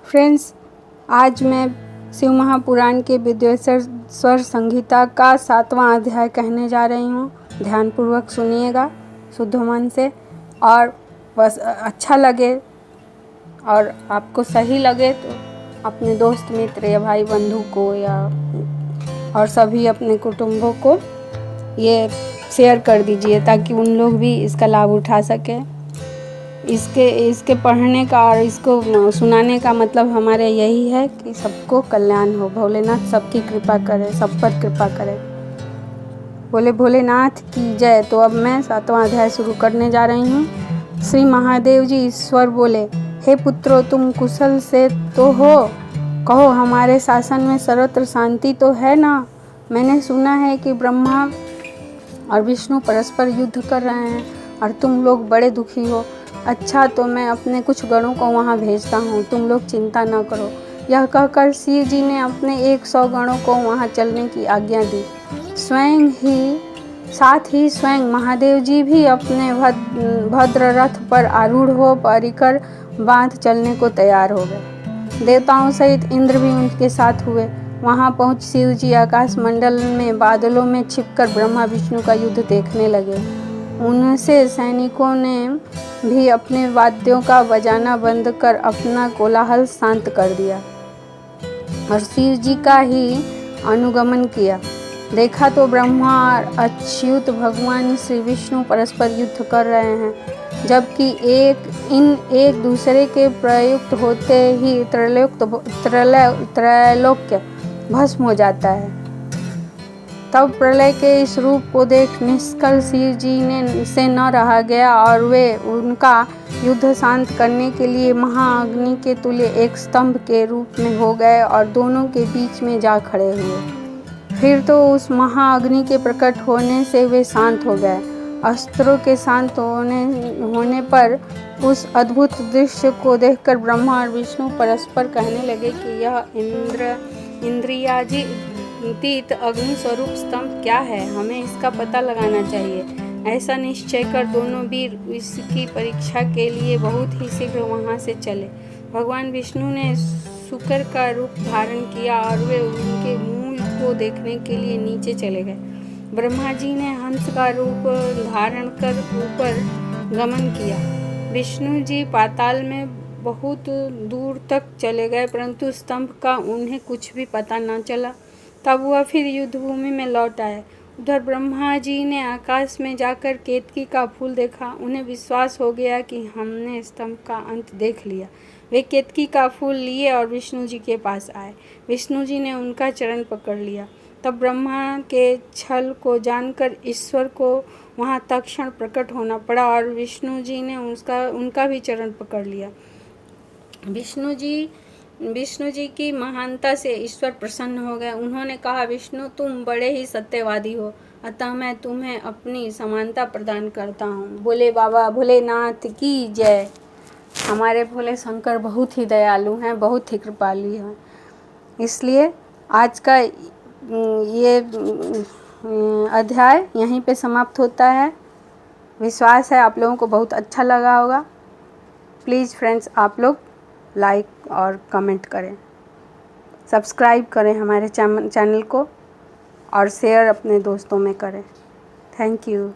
Friends, आज मैं शिव महापुराण के विद्वेश्वर संहिता का 7वां अध्याय कहने जा रही हूँ। ध्यानपूर्वक सुनिएगा शुद्ध मन से, और बस अच्छा लगे और आपको सही लगे तो अपने दोस्त मित्र या भाई बंधु को या और सभी अपने कुटुंबों को ये शेयर कर दीजिए ताकि उन लोग भी इसका लाभ उठा सकें। इसके पढ़ने का और इसको सुनाने का मतलब हमारे यही है कि सबको कल्याण हो। भोलेनाथ सबकी कृपा करे, सब पर कृपा करे। बोले भोलेनाथ की जय। तो अब मैं 7वां अध्याय शुरू करने जा रही हूँ। श्री महादेव जी ईश्वर बोले, हे पुत्रों, तुम कुशल से तो हो? कहो, हमारे शासन में सर्वत्र शांति तो है ना? मैंने सुना है कि ब्रह्मा और विष्णु परस्पर युद्ध कर रहे हैं और तुम लोग बड़े दुखी हो। अच्छा, तो मैं अपने कुछ गणों को वहाँ भेजता हूँ, तुम लोग चिंता न करो। यह कहकर शिव जी ने अपने 100 गणों को वहाँ चलने की आज्ञा दी। साथ ही स्वयं महादेव जी भी अपने भद्र रथ पर आरूढ़ हो परिकर बांध चलने को तैयार हो गए। देवताओं सहित इंद्र भी उनके साथ हुए। वहाँ पहुँच शिव जी आकाश मंडल में बादलों में छिपकर ब्रह्मा विष्णु का युद्ध देखने लगे। उनसे सैनिकों ने भी अपने वाद्यों का बजाना बंद कर अपना कोलाहल शांत कर दिया और शिव जी का ही अनुगमन किया। देखा तो ब्रह्मा और अच्युत भगवान श्री विष्णु परस्पर युद्ध कर रहे हैं, जबकि एक दूसरे के प्रयुक्त होते ही त्रैलोक्य भस्म हो जाता है। तब प्रलय के इस रूप को देख निष्कल शिव जी से न रहा गया और वे उनका युद्ध शांत करने के लिए महाअग्नि के तुल्य एक स्तंभ के रूप में हो गए और दोनों के बीच में जा खड़े हुए। फिर तो उस महाअग्नि के प्रकट होने से वे शांत हो गए। अस्त्रों के शांत होने पर उस अद्भुत दृश्य को देखकर ब्रह्मा और विष्णु परस्पर कहने लगे कि यह इंद्रियातीत अग्नि स्वरूप स्तंभ क्या है, हमें इसका पता लगाना चाहिए। ऐसा निश्चय कर दोनों वीर इसकी परीक्षा के लिए बहुत ही शीघ्र वहाँ से चले। भगवान विष्णु ने शुकर का रूप धारण किया और वे उनके मूल को देखने के लिए नीचे चले गए। ब्रह्मा जी ने हंस का रूप धारण कर ऊपर गमन किया। विष्णु जी पाताल में बहुत दूर तक चले गए, परंतु स्तंभ का उन्हें कुछ भी पता न चला। तब वह फिर युद्ध भूमि में लौट आए। उधर ब्रह्मा जी ने आकाश में जाकर केतकी का फूल देखा। उन्हें विश्वास हो गया कि हमने स्तंभ का अंत देख लिया। वे केतकी का फूल लिए और विष्णु जी के पास आए। विष्णु जी ने उनका चरण पकड़ लिया। तब ब्रह्मा के छल को जानकर ईश्वर को वहाँ तत्क्षण प्रकट होना पड़ा और विष्णु जी ने उनका भी चरण पकड़ लिया। विष्णु जी की महानता से ईश्वर प्रसन्न हो गए। उन्होंने कहा, विष्णु, तुम बड़े ही सत्यवादी हो, अतः मैं तुम्हें अपनी समानता प्रदान करता हूँ। बोले बाबा भोलेनाथ की जय। हमारे भोले शंकर बहुत ही दयालु हैं, बहुत ही कृपालु हैं। इसलिए आज का ये अध्याय यहीं पे समाप्त होता है। विश्वास है आप लोगों को बहुत अच्छा लगा होगा। प्लीज़ फ्रेंड्स, आप लोग लाइक और कमेंट करें, सब्सक्राइब करें हमारे चैनल को और शेयर अपने दोस्तों में करें। Thank you.